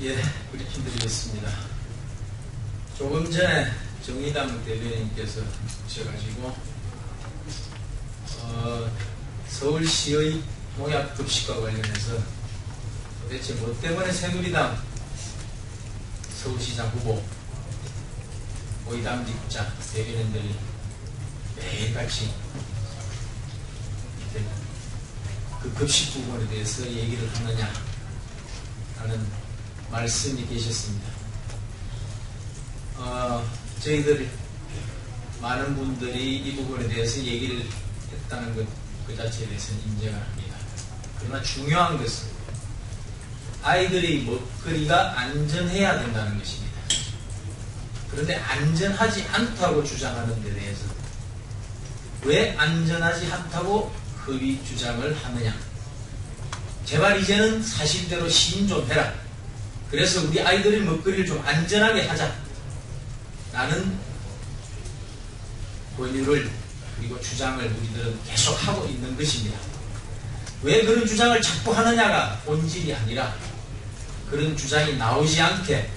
예, 브리핑 드리겠습니다. 조금 전에 정의당 대변인께서 오셔가지고 서울시의 농약급식과 관련해서 도대체 뭐 때문에 새누리당 서울시장 후보 고위당직자 대변인들이 매일같이 그 급식 부분에 대해서 얘기를 하느냐 하는 말씀이 계셨습니다. 저희들 많은 분들이 이 부분에 대해서 얘기를 했다는 것 그 자체에 대해서는 인정을 합니다. 그러나 중요한 것은 아이들의 먹거리가 안전해야 된다는 것입니다. 그런데 안전하지 않다고 주장하는 데 대해서 왜 안전하지 않다고 허위 주장을 하느냐. 제발 이제는 사실대로 시인 좀 해라. 그래서 우리 아이들의 먹거리를 좀 안전하게 하자. 라는 권유를 그리고 주장을 우리들은 계속하고 있는 것입니다. 왜 그런 주장을 자꾸 하느냐가 본질이 아니라 그런 주장이 나오지 않게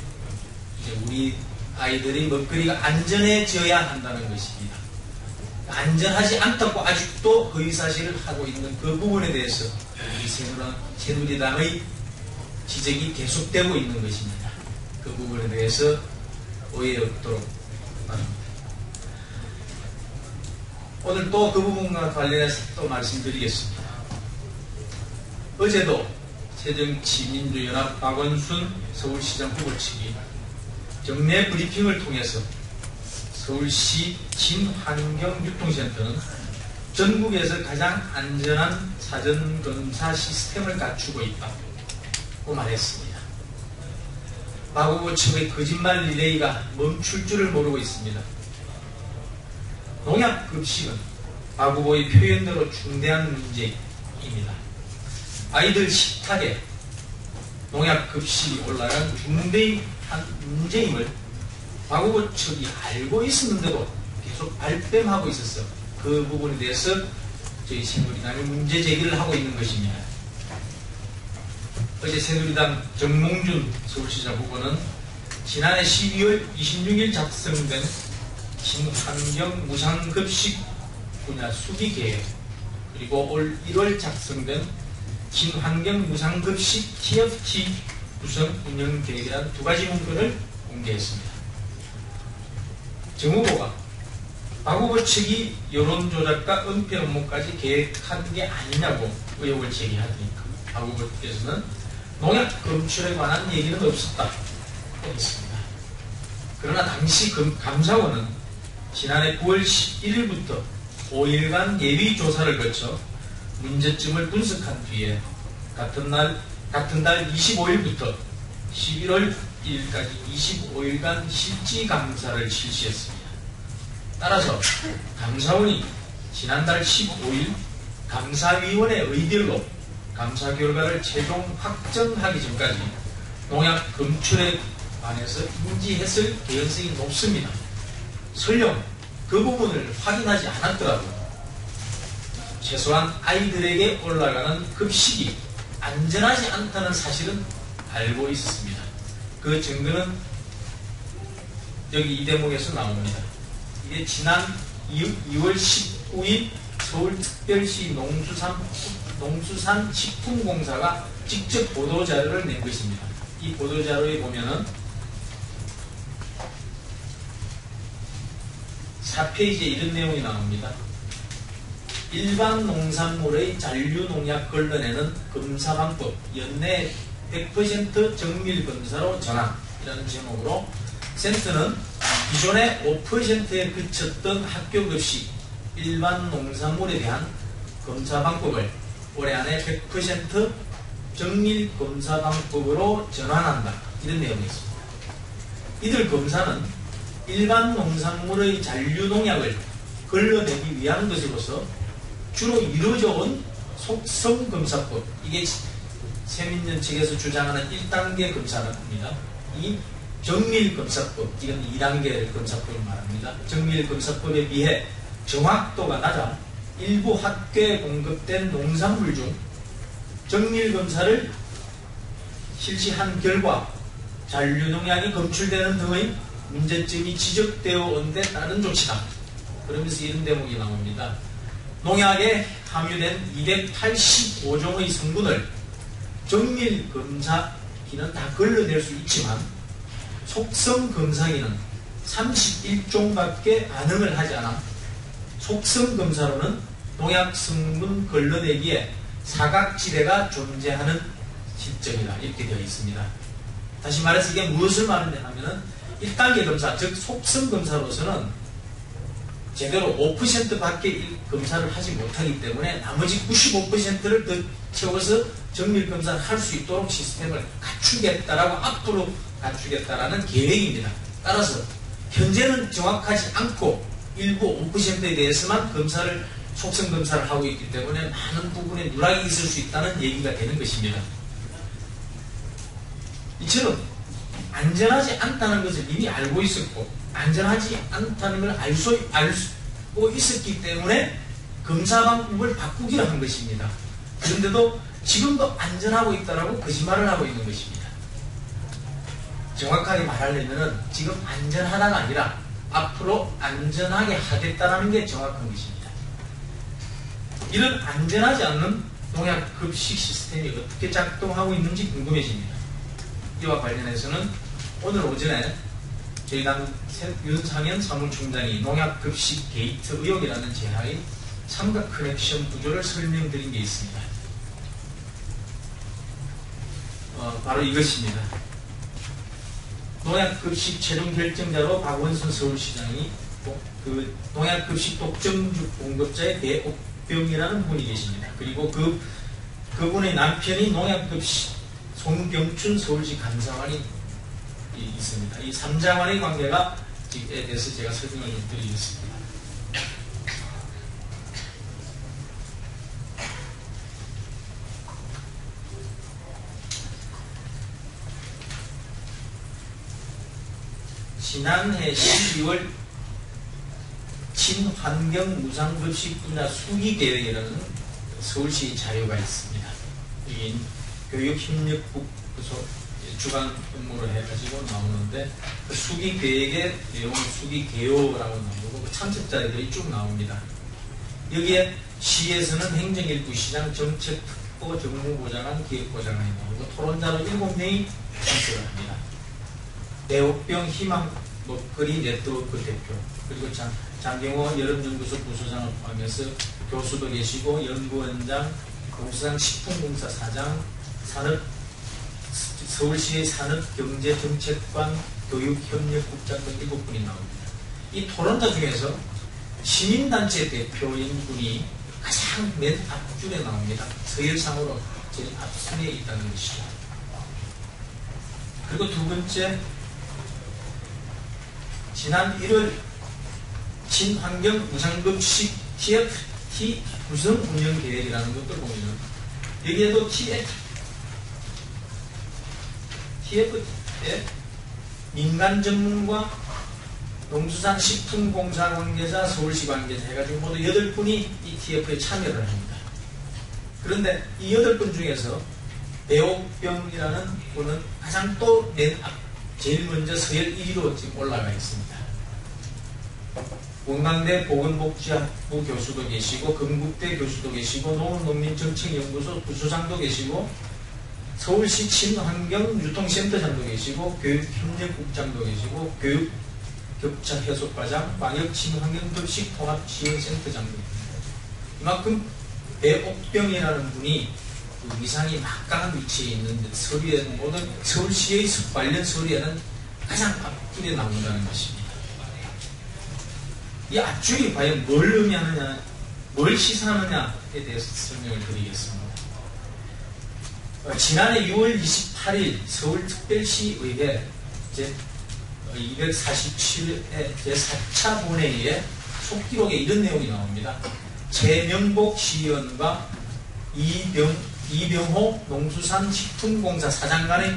이제 우리 아이들의 먹거리가 안전해져야 한다는 것입니다. 안전하지 않다고 아직도 허위사실을 하고 있는 그 부분에 대해서 우리 새누리당의 지적이 계속되고 있는 것입니다. 그 부분에 대해서 오해 없도록 바랍니다. 오늘 또 그 부분과 관련해서 또 말씀드리겠습니다. 어제도 새정치민주연합 박원순 서울시장 후보 측이 정례 브리핑을 통해서 서울시 친환경유통센터는 전국에서 가장 안전한 사전검사 시스템을 갖추고 있다고 말했습니다. 박 후보 측의 거짓말 리레이가 멈출 줄을 모르고 있습니다. 농약급식은 박 후보의 표현대로 중대한 문제입니다. 아이들 식탁에 농약급식이 올라간 중대한 문제임을 박 후보 측이 알고 있었는데도 계속 발뺌하고 있었어. 그 부분에 대해서 저희 새누리당이 문제 제기를 하고 있는 것입니다. 어제 새누리당 정몽준 서울시장 후보는 지난해 12월 26일 작성된 친환경 무상급식 분야 수기 계획 그리고 올 1월 작성된 친환경 무상급식 TFT 구성 운영 계획에 대한 두 가지 문건을 공개했습니다. 정 후보가 박 후보 측이 여론조작과 은폐 업무까지 계획한 게 아니냐고 의혹을 제기하니까 박 후보께서는 농약 검출에 관한 얘기는 없었다고 했습니다. 그러나 당시 감사원은 지난해 9월 11일부터 5일간 예비조사를 거쳐 문제점을 분석한 뒤에 같은 달 25일부터 11월 1일까지 25일간 실지감사를 실시했습니다. 따라서 감사원이 지난달 15일 감사위원회 의결로 감사 결과를 최종 확정하기 전까지 농약 검출에 관해서 인지했을 개연성이 높습니다. 설령 그 부분을 확인하지 않았더라도 최소한 아이들에게 올라가는 급식이 안전하지 않다는 사실은 알고 있었습니다. 그 증거는 여기 이 대목에서 나옵니다. 이게 지난 2월 19일 서울특별시 농수산식품공사가 직접 보도자료를 낸 것입니다. 이 보도자료에 보면은 4페이지에 이런 내용이 나옵니다. 일반 농산물의 잔류농약 걸러내는 검사방법 연내 100% 정밀 검사로 전환 이라는 제목으로 센터는 기존에 5%에 그쳤던 학교급식 일반 농산물에 대한 검사 방법을 올해 안에 100% 정밀 검사 방법으로 전환한다. 이런 내용이 있습니다. 이들 검사는 일반 농산물의 잔류농약을 걸러내기 위한 것으로서 주로 이루어져 온 속성검사법, 이게 세민연 측에서 주장하는 1단계 검사입니다. 이 정밀검사법, 이건 2단계 검사법을 말합니다. 정밀검사법에 비해 정확도가 낮아 일부 학교에 공급된 농산물 중 정밀검사를 실시한 결과 잔류농약이 검출되는 등의 문제점이 지적되어 온 데 따른 조치다. 그러면서 이런 대목이 나옵니다. 농약에 함유된 285종의 성분을 정밀 검사기는 다 걸러낼 수 있지만 속성 검사기는 31종밖에 반응을 하지 않아 속성 검사로는 농약 성분 걸러내기에 사각지대가 존재하는 시점이다. 이렇게 되어 있습니다. 다시 말해서 이게 무엇을 말하냐 하면은 1단계 검사, 즉 속성 검사로서는 제대로 5%밖에 검사를 하지 못하기 때문에 나머지 95%를 더 채워서 정밀 검사를 할 수 있도록 시스템을 갖추겠다라고 앞으로 갖추겠다라는 계획입니다. 따라서 현재는 정확하지 않고 일부 5%에 대해서만 속성 검사를 하고 있기 때문에 많은 부분에 누락이 있을 수 있다는 얘기가 되는 것입니다. 이처럼 안전하지 않다는 것을 이미 알고 있었고 안전하지 않다는 걸 알고 있었기 때문에 검사 방법을 바꾸기로 한 것입니다. 그런데도 지금도 안전하고 있다라고 거짓말을 하고 있는 것입니다. 정확하게 말하려면 지금 안전하다가 아니라 앞으로 안전하게 하겠다는 게 정확한 것입니다. 이런 안전하지 않는 농약 급식 시스템이 어떻게 작동하고 있는지 궁금해집니다. 이와 관련해서는 오늘 오전에 저희 당 윤상현 사무총장이 농약 급식 게이트 의혹이라는 제하의 삼각 커넥션 구조를 설명드린 게 있습니다. 바로 이것입니다. 농약급식 최종 결정자로 박원순 서울시장이 그 농약급식 독점주 공급자의 배옥병이라는 분이 계십니다. 그리고 그분의 남편이 농약급식 송경춘 서울시 감사관이 있습니다. 이 3자관의 관계가 에 대해서 제가 설명을 좀 드리겠습니다. 지난해 12월 친환경 무상급식 분야 수기계획이라는 서울시 자료가 있습니다. 이게 교육협력부 주관 업무를 해가지고 나오는데 그 수기계획의 내용은 수기개요라고 나오고 그 참석자들이 쭉 나옵니다. 여기에 시에서는 행정일부 시장 정책특보 정무보좌관 기획보좌관이 나오고 토론자로 7명이 참석을 합니다. 배옥병 희망 먹거리 네트워크 대표 그리고 장경호 여름연구소 부소장을 포함해서 교수도 계시고 연구원장, 공수장 식품공사 사장, 서울시의 산업경제정책관, 교육협력국장 등 7분이 나옵니다. 이 토론자 중에서 시민단체 대표인 분이 가장 맨 앞줄에 나옵니다. 서열상으로 제일 앞선에 있다는 것이죠. 그리고 두 번째, 지난 1월 친환경 무상급식 TFT 구성 운영 계획이라는 것들 보면 여기에도 TF에 민간 전문가, 농수산 식품공사 관계자, 서울시 관계자 해가지고 모두 8분이 이 TF에 참여를 합니다. 그런데 이 8분 중에서 배옥병이라는 분은 가장 또 맨 앞 제일 먼저 서열 1위로 지금 올라가 있습니다. 원광대 보건복지학부 교수도 계시고 건국대 교수도 계시고 농업농민정책연구소 부소장도 계시고 서울시 친환경유통센터장도 계시고 교육협력국장도 계시고 교육격차해소과장 광역친환경급식통합지원센터장도 있습니다. 이만큼 배옥병이라는 분이 그 위상이 막강한 위치에 있는데 서류에는 모든 서울시의 관련 서류에는 가장 앞줄에 나온다는 것입니다. 이 앞줄이 과연 뭘 의미하느냐, 뭘 시사하느냐에 대해서 설명을 드리겠습니다. 지난해 6월 28일 서울특별시의회 제247회 제4차 본회의에 속기록에 이런 내용이 나옵니다. 최명복 시의원과 이병호 농수산식품공사 사장 간의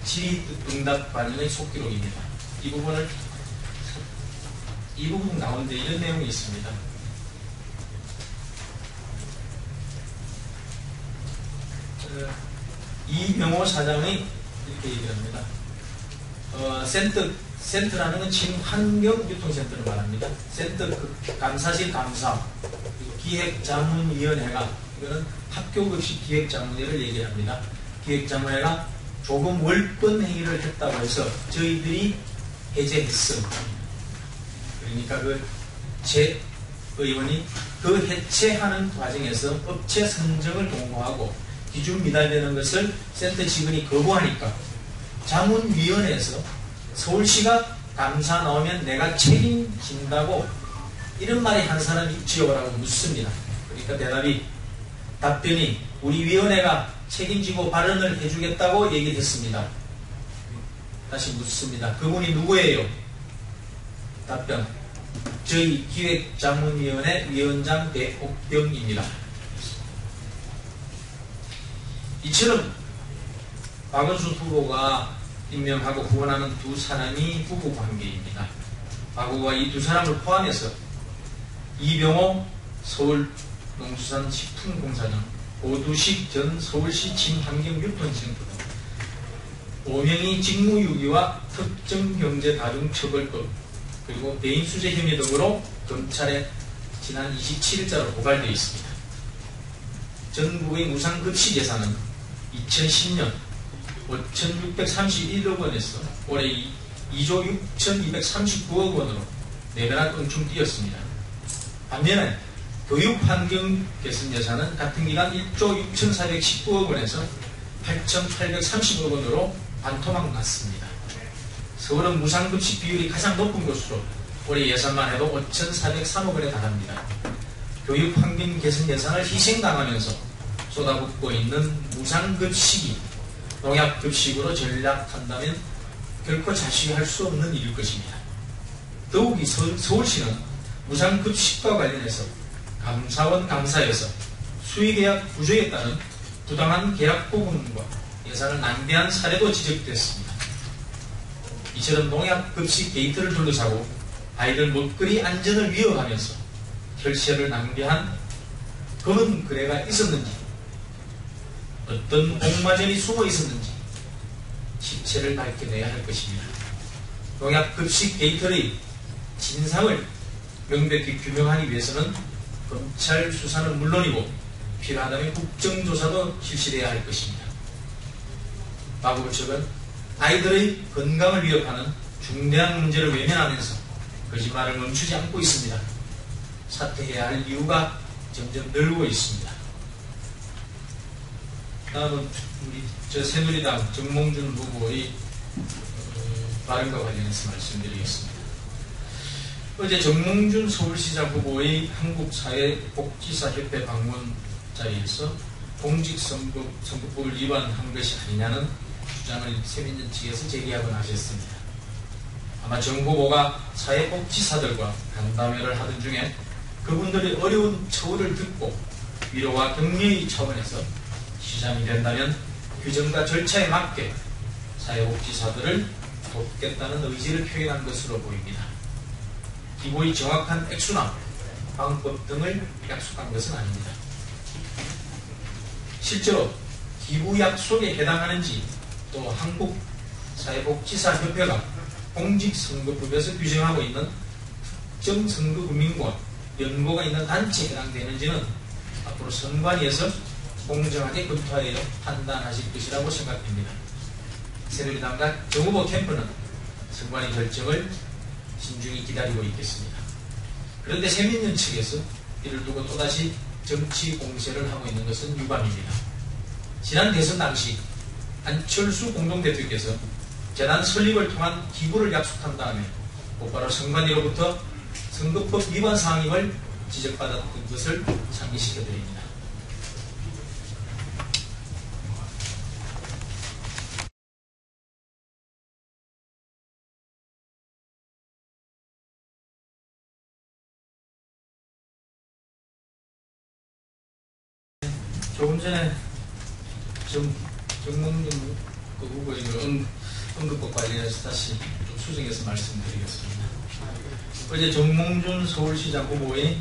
질의응답 관련의 속기록입니다. 이 부분 나오는데 이런 내용이 있습니다. 이병호 사장이 이렇게 얘기합니다. 센터라는 건 친환경교통센터를 말합니다. 센터 감사실 감사, 그리고 기획자문위원회가, 이거는 학교급식 기획자문회를 얘기합니다. 기획자문회가 조금 월권 행위를 했다고 해서 저희들이 해제했어. 그러니까 제 의원이 그 해체하는 과정에서 업체 선정을 공고하고 기준 미달되는 것을 센터 직원이 거부하니까 자문위원회에서 서울시가 감사 나오면 내가 책임진다고 이런 말이 한 사람이 있지요라고 묻습니다. 그러니까 답변이 우리 위원회가 책임지고 발언을 해주겠다고 얘기를 했습니다. 다시 묻습니다. 그분이 누구예요? 답변, 저희 기획자문위원회 위원장 대옥병입니다. 이처럼 박원순 후보가 임명하고 후원하는 두 사람이 부부관계입니다. 박후보가 이 두 사람을 포함해서 이병호 서울농수산식품공사장, 오두식 전 서울시 친환경유통센터 등 5명이 직무유기와 특정경제다중처벌법 그리고 배임수재 혐의 등으로 검찰에 지난 27일자로 고발되어 있습니다. 전국의 무상급식 예산은 2010년 5,631억 원에서 올해 2조 6,239억 원으로 4배나 껑충 뛰었습니다. 반면에 교육환경 개선 예산은 같은 기간 1조 6,419억 원에서 8,830억 원으로 반토막 났습니다. 서울은 무상급식 비율이 가장 높은 곳으로 올해 예산만 해도 5,403억 원에 달합니다. 교육환경 개선 예산을 희생당하면서 쏟아붓고 있는 무상급식이 농약급식으로 전락한다면 결코 자시할 수 없는 일일 것입니다. 더욱이 서울시는 무상급식과 관련해서 감사원 감사에서 수의계약 구조에 따른 부당한 계약 부분과 예산을 낭비한 사례도 지적됐습니다. 이처럼 농약급식 게이트를 둘러싸고 아이들 먹거리 안전을 위협하면서 혈세를 낭비한 검은 거래가 있었는지, 어떤 공마전이 숨어 있었는지 실체를 밝혀내야 할 것입니다. 농약급식 게이트의 진상을 명백히 규명하기 위해서는 검찰 수사는 물론이고 필요하다면 국정조사도 실시돼야 할 것입니다. 박후보 측은 아이들의 건강을 위협하는 중대한 문제를 외면하면서 거짓말을 멈추지 않고 있습니다. 사퇴해야 할 이유가 점점 늘고 있습니다. 다음은 우리 새누리당 정몽준 후보의 발언과 관련해서 말씀드리겠습니다. 어제 정몽준 서울시장 후보의 한국사회복지사협회 방문 자리에서 공직선거법을 위반한 것이 아니냐는 주장을 세민정 측에서 제기하곤 하셨습니다. 아마 정 후보가 사회복지사들과 간담회를 하던 중에 그분들의 어려운 처우를 듣고 위로와 격려의 차원에서 시장이 된다면 규정과 절차에 맞게 사회복지사들을 돕겠다는 의지를 표현한 것으로 보입니다. 기부의 정확한 액수나 방법 등을 약속한 것은 아닙니다. 실제로 기부 약속에 해당하는지 또 한국사회복지사협회가 공직선거법에서 규정하고 있는 특정 선거구민과 연고가 있는 단체에 해당되는지는 앞으로 선관위에서 공정하게 검토하여 판단하실 것이라고 생각됩니다. 새누리당과 정 후보 캠프는 선관위 결정을 신중히 기다리고 있겠습니다. 그런데 세민정 측에서 이를 두고 또다시 정치 공세를 하고 있는 것은 유감입니다. 지난 대선 당시 안철수 공동대표께서 재단 설립을 통한 기부를 약속한 다음에 곧바로 선관위로부터 선거법 위반 사항임을 지적받았던 것을 상기시켜드립니다. 조금 전에 정몽준 후보의 언급법 관련해서 다시 좀 수정해서 말씀드리겠습니다. 어제 정몽준 서울시장 후보의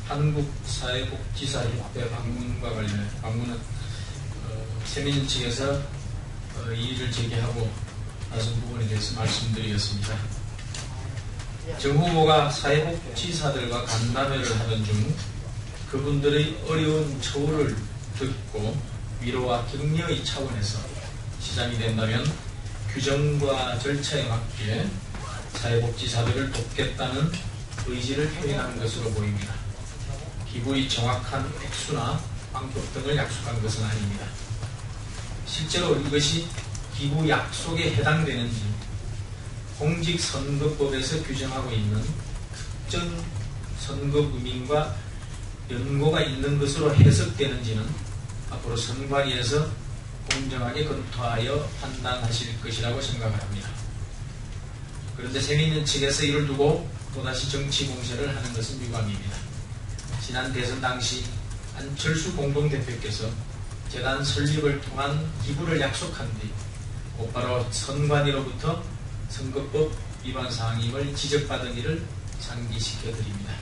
한국사회복지사협회 방문과 관련해 방문은 세민정 측에서 이의를 제기하고 다른 부분에 대해서 말씀드리겠습니다. 정 후보가 사회복지사들과 간담회를 하던 중 그분들의 어려운 처우를 듣고 위로와 격려의 차원에서 시장이 된다면 규정과 절차에 맞게 사회복지사들을 돕겠다는 의지를 표현한 것으로 보입니다. 기부의 정확한 액수나 방법 등을 약속한 것은 아닙니다. 실제로 이것이 기부 약속에 해당되는지 공직선거법에서 규정하고 있는 특정 선거구민과 연고가 있는 것으로 해석되는지는 앞으로 선관위에서 공정하게 검토하여 판단하실 것이라고 생각을 합니다. 그런데 세민연 측에서 이를 두고 또다시 정치 공세를 하는 것은 유감입니다. 지난 대선 당시 안철수 공동대표께서 재단 설립을 통한 기부를 약속한 뒤 곧바로 선관위로부터 선거법 위반 사항임을 지적받은 일을 상기시켜 드립니다.